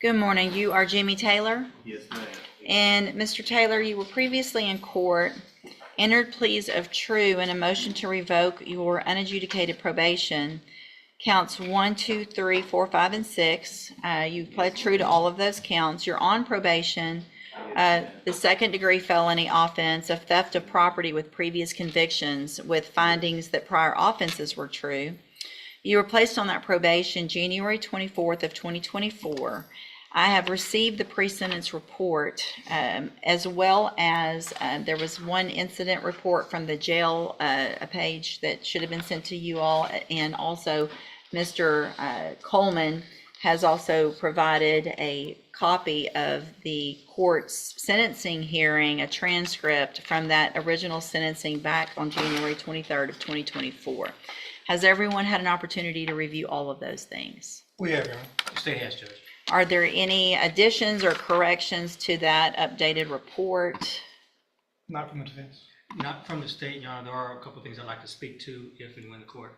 Good morning. You are Jimmy Taylor? Yes, ma'am. And Mr. Taylor, you were previously in court, entered pleas of true and a motion to revoke your unadjudicated probation. Counts 1, 2, 3, 4, 5, and 6. You pled true to all of those counts. You're on probation. The second-degree felony offense of theft of property with previous convictions with findings that prior offenses were true. You were placed on that probation January 24th of 2024. I have received the pre-sentence report, as well as there was one incident report from the jail, a page that should have been sent to you all, and also Mr. Coleman has also provided a copy of the court's sentencing hearing, a transcript from that original sentencing back on January 23rd of 2024. Has everyone had an opportunity to review all of those things? We have, Your Honor. The state has, Judge. Are there any additions or corrections to that updated report? Not from the defense. Not from the state, Your Honor. There are a couple of things I'd like to speak to if and when the court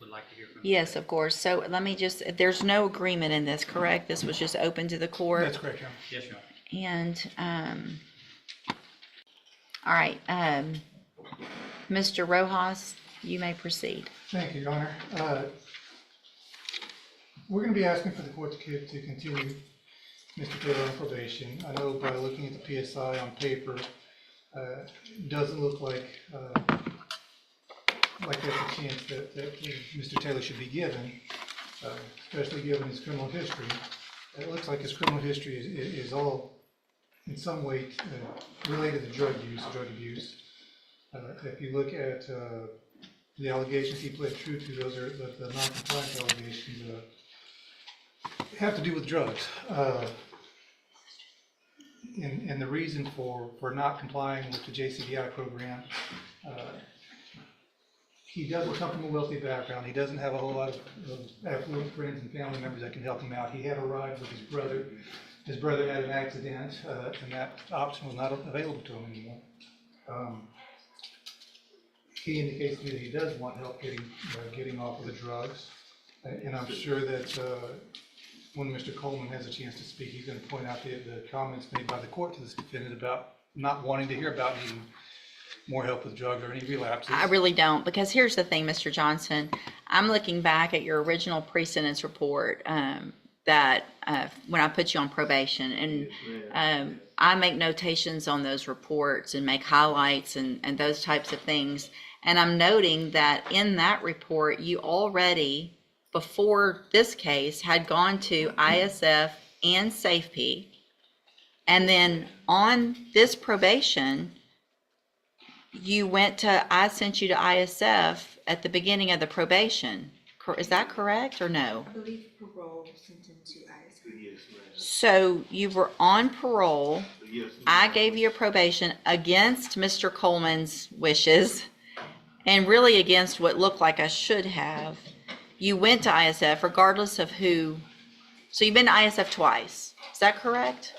would like to hear from you. Yes, of course. So let me just, there's no agreement in this, correct? This was just open to the court? That's correct, Your Honor. Yes, Your Honor. And, all right, Mr. Rojas, you may proceed. Thank you, Your Honor. We're going to be asking for the court to continue Mr. Taylor on probation. I know by looking at the PSI on paper, it doesn't look like there's a chance that Mr. Taylor should be given, especially given his criminal history. It looks like his criminal history is all in some way related to drug abuse. If you look at the allegations he pled true to, those are the non-compliance allegations have to do with drugs. And the reason for not complying with the JCDI program, he doesn't come from a wealthy background. He doesn't have a whole lot of affluent friends and family members that can help him out. He had a ride with his brother. His brother had an accident, and that option was not available to him anymore. He indicates to me that he does want help getting off of the drugs, and I'm sure that when Mr. Coleman has a chance to speak, he's going to point out the comments made by the court to this defendant about not wanting to hear about needing more help with drugs or any relapses. I really don't, because here's the thing, Mr. Johnson. I'm looking back at your original pre-sentence report that when I put you on probation, and I make notations on those reports and make highlights and those types of things. And I'm noting that in that report, you already, before this case, had gone to ISF and SafeP. And then on this probation, I sent you to ISF at the beginning of the probation. Is that correct or no? I believe parole sent him to ISF. Yes, ma'am. So you were on parole. Yes, ma'am. I gave you a probation against Mr. Coleman's wishes and really against what looked like I should have. You went to ISF regardless of who. So you've been to ISF twice. Is that correct?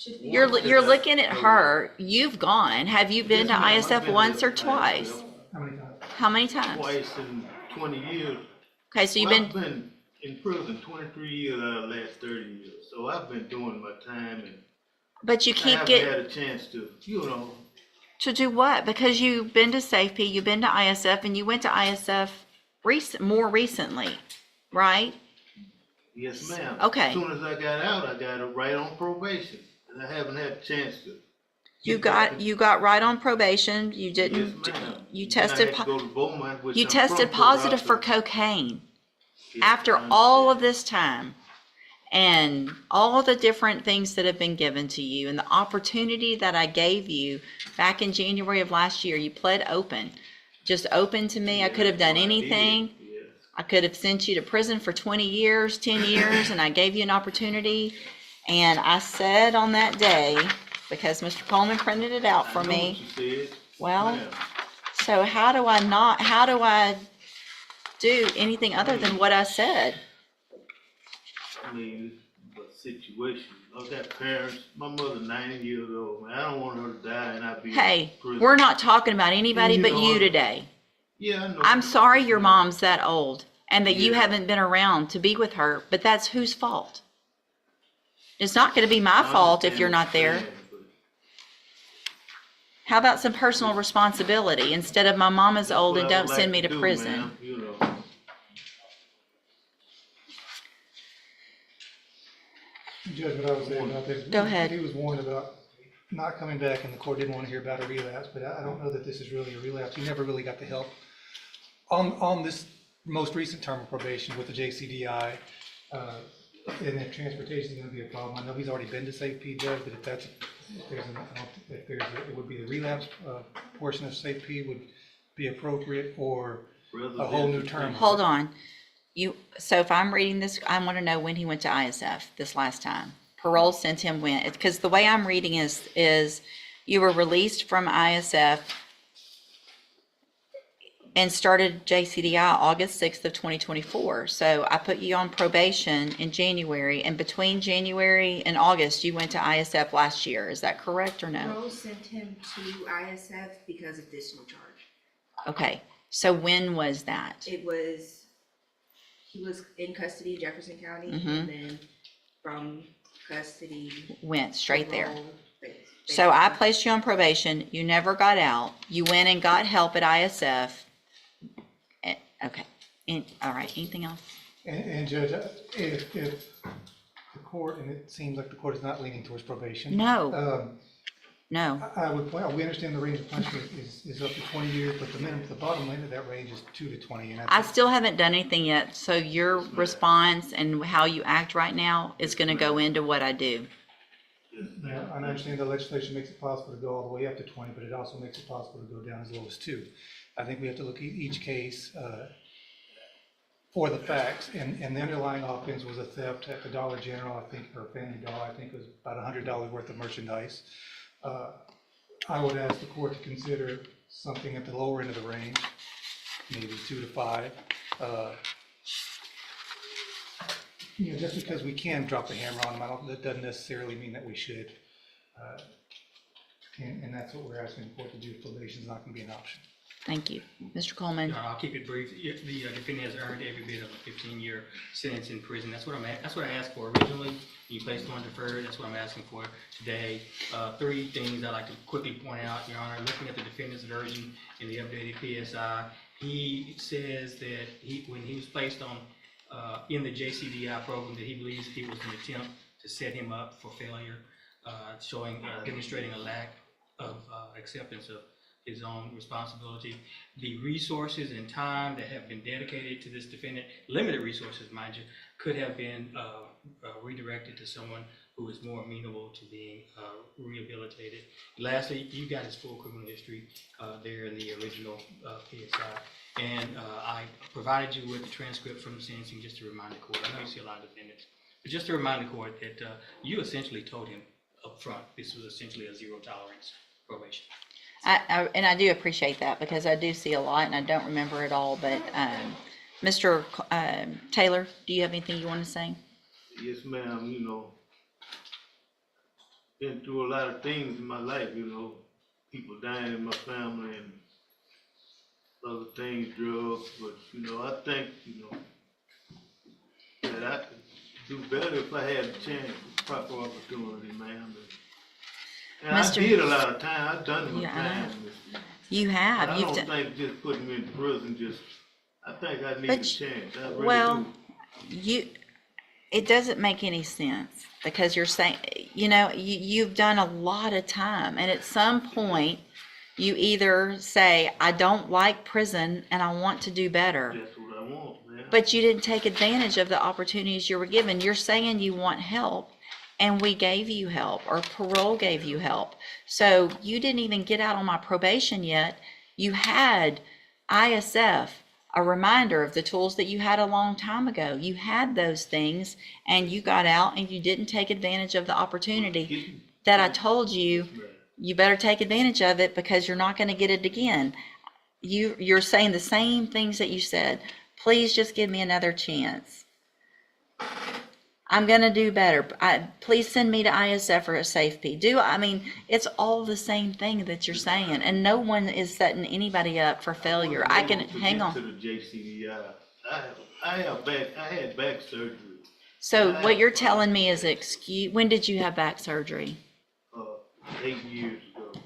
You're looking at her. You've gone. Have you been to Yes, ma'am. ISF I've been once to or twice? How many times? How many times? Twice in 20 years. Okay, so you've I've been, been in prison 23 years out of the last 30 years. So I've been doing my time, and but you I keep haven't had a chance to, to do what? Because you've been to SafeP, you've been to ISF, and you went to ISF more recently, right? Yes, ma'am. Okay. As soon as I got out, I got it right on probation, and I haven't had a chance to. You got right on probation. You didn't. Yes, ma'am. You Then I tested. had to go to Beaumont, which You I'm tested from, positive for Colorado. cocaine Yes, after I all of understand. this time, and all the different things that have been given to you, and the opportunity that I gave you back in January of last year. You pled open, just open to me. I could have done Yes, I did. anything. Yes. I could have sent you to prison for 20 years, 10 years, and I gave you an opportunity. And I said on that day, because Mr. Coleman printed it out for I know me, what you said. well, Ma'am. so how do I do anything other than what I said? I mean, the situation. I've got parents. My mother's 90 years old, man. I don't want her to die and I be Hey, in prison. we're not talking about anybody You but know, you today. Yeah, I know. I'm sorry your mom's that old. and that you Yeah. haven't been around to be with her, but that's whose fault? It's not gonna be my I fault if understand you're what not you're there. saying, but How about some personal responsibility instead of my mama's that's old what and I don't would send like me to do, prison? ma'am, you know. Judge, what I was saying about this. Go ahead. He was warned about not coming back, and the court didn't want to hear about a relapse, but I don't know that this is really a relapse. He never really got the help. On this most recent term of probation with the JCDI, and if transportation is gonna be a problem, I know he's already been to Safe P, Judge, but if that's, it would be the relapse, portion of Safe P would be appropriate, or a whole new term. Hold on. So if I'm reading this, I want to know when he went to ISF this last time. Parole sent him when, because the way I'm reading is you were released from ISF and started JCDI August 6th of 2024. So I put you on probation in January, and between January and August, you went to ISF last year. Is that correct or no? Parole sent him to ISF because of this new charge. Okay. So when was that? He was in custody in Jefferson County, Mhm. and then from custody. Went straight there. parole, So I basically. placed you on probation. You never got out. You went and got help at ISF. Okay. All right. Anything else? And Judge, if the court, and it seems like the court is not leaning towards probation. No. No. I would point out, we understand the range of punishment is up to 20 years, but the bottom end of that range is 2 to 20. And I still haven't done anything yet. So your response and how you act right now is going to go into what I do. Yeah, and I understand the legislation makes it possible to go all the way up to 20, but it also makes it possible to go down as low as 2. I think we have to look at each case for the facts, and the underlying offense was a theft at the Dollar General, I think, or Family Dollar, I think it was about $100 worth of merchandise. I would ask the court to consider something at the lower end of the range, maybe 2 to 5. Just because we can drop the hammer on them, that doesn't necessarily mean that we should. And that's what we're asking the court to do. Probation is not going to be an option. Thank you. Mr. Coleman. I'll keep it brief. The defendant has earned every bit of a 15-year sentence in prison. That's what I asked for originally. You placed it on deferred. That's what I'm asking for today. 3 things I'd like to quickly point out, Your Honor. Looking at the defendant's version in the updated PSI, he says that when he was placed on in the JCDI program, that he believes it was an attempt to set him up for failure, demonstrating a lack of acceptance of his own responsibility. The resources and time that have been dedicated to this defendant, limited resources, mind you, could have been redirected to someone who is more amenable to being rehabilitated. Lastly, you got his full criminal history there in the original PSI. And I provided you with the transcript from the sentencing just to remind the court. I know you see a lot of defendants, but just to remind the court that you essentially told him up front this was essentially a zero tolerance probation. And I do appreciate that because I do see a lot and I don't remember it all. But Mr. Taylor, do you have anything you want to say? Yes, ma'am, been through a lot of things in my life, people dying in my family and other things, drugs, but, I think, that I could do better if I had a chance, proper opportunity, ma'am. And I did a lot of time, I've done my time. You have. I don't think just putting me in prison I think I need a chance, I really do. It doesn't make any sense because you're saying, you've done a lot of time, and at some point you either say, I don't like prison and I want to do better. That's what I want, man. But you didn't take advantage of the opportunities you were given. You're saying you want help, and we gave you help, or parole gave you help. So you didn't even get out on my probation yet. You had ISF, a reminder of the tools that you had a long time ago. You had those things, and you got out, and you didn't take advantage of the opportunity that I told you. You better take advantage of it because you're not going to get it again. You're saying the same things that you said. Please just give me another chance. I'm going to do better. Please send me to ISF or a Safe P. It's all the same thing that you're saying, and no one is setting anybody up for failure. I can hang on. To the JCDI. I had back surgery, So what you're telling me is when did you have back surgery? 8 years ago,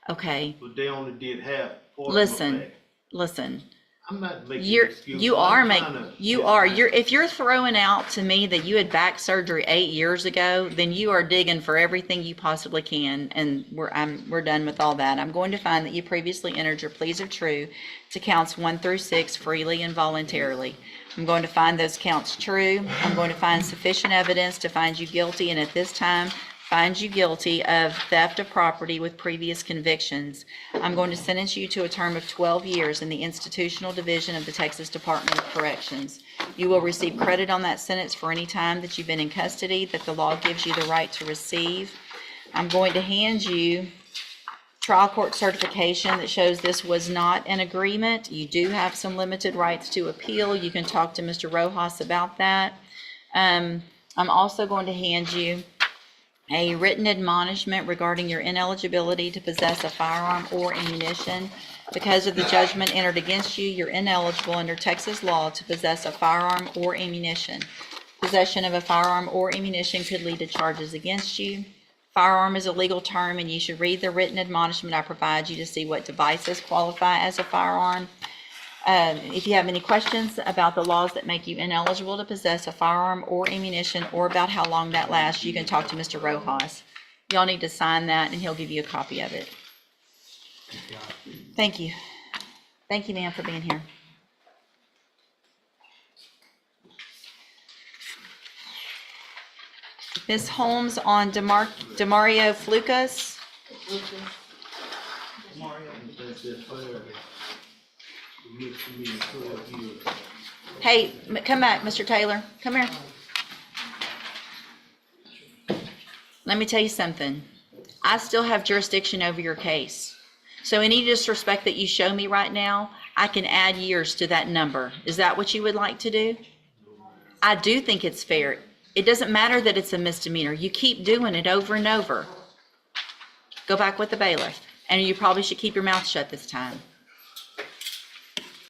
Okay, but they only did half part of my listen, back. listen. I'm not making You're, excuses. you are I'm making, trying to you get are, back. if you're throwing out to me that you had back surgery 8 years ago, then you are digging for everything you possibly can, and we're done with all that. I'm going to find that you previously entered your pleas of true to counts 1 through 6 freely and voluntarily. I'm going to find those counts true. I'm going to find sufficient evidence to find you guilty, and at this time, find you guilty of theft of property with previous convictions. I'm going to sentence you to a term of 12 years in the institutional division of the Texas Department of Corrections. You will receive credit on that sentence for any time that you've been in custody that the law gives you the right to receive. I'm going to hand you trial court certification that shows this was not an agreement. You do have some limited rights to appeal. You can talk to Mr. Rojas about that. I'm also going to hand you a written admonishment regarding your ineligibility to possess a firearm or ammunition. Because of the judgment entered against you, you're ineligible under Texas law to possess a firearm or ammunition. Possession of a firearm or ammunition could lead to charges against you. Firearm is a legal term, and you should read the written admonishment I provide you to see what devices qualify as a firearm. If you have any questions about the laws that make you ineligible to possess a firearm or ammunition, or about how long that lasts, you can talk to Mr. Rojas. Y'all need to sign that, and he'll give you a copy of it. Thank you. Thank you, ma'am, for being here. Ms. Holmes on Demario Flukas. That's just fair. You get to me in 12 years. Hey, come back, Mr. Taylor. Come here. Let me tell you something. I still have jurisdiction over your case. So any disrespect that you show me right now, I can add years to that number. Is that what you would like to do? I do think it's fair. It doesn't matter that it's a misdemeanor. You keep doing it over and over. Go back with the bailiff. And you probably should keep your mouth shut this time.